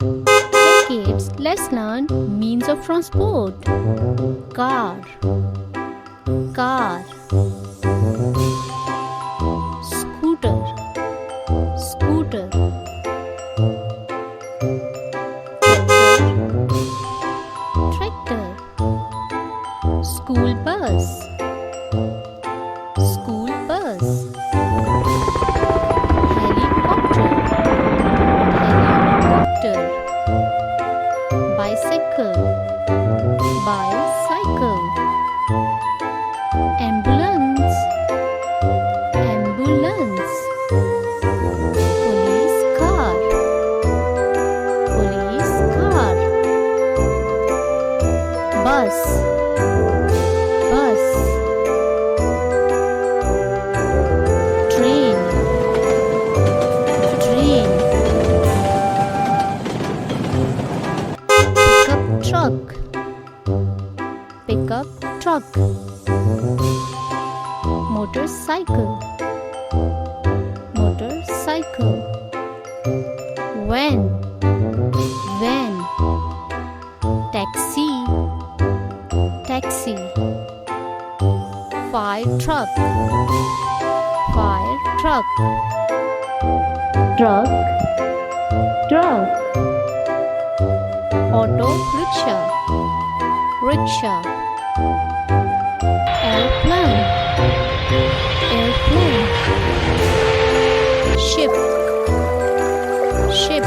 Hey kids, let's learn means of transport. Car, car. Scooter, scooter. Tractor, tractor. School bus, school bus. Helicopter, helicopter. Bicycle, bicycle. Ambulance, ambulance. Police car, police car. Bus, bus. Train, train. Pickup truck, pickup truck. Motorcycle, motorcycle. Van, van. Taxi, taxi. Fire truck, fire truck. Truck, truck. Auto rickshaw, rickshaw. Airplane, airplane. Ship, ship.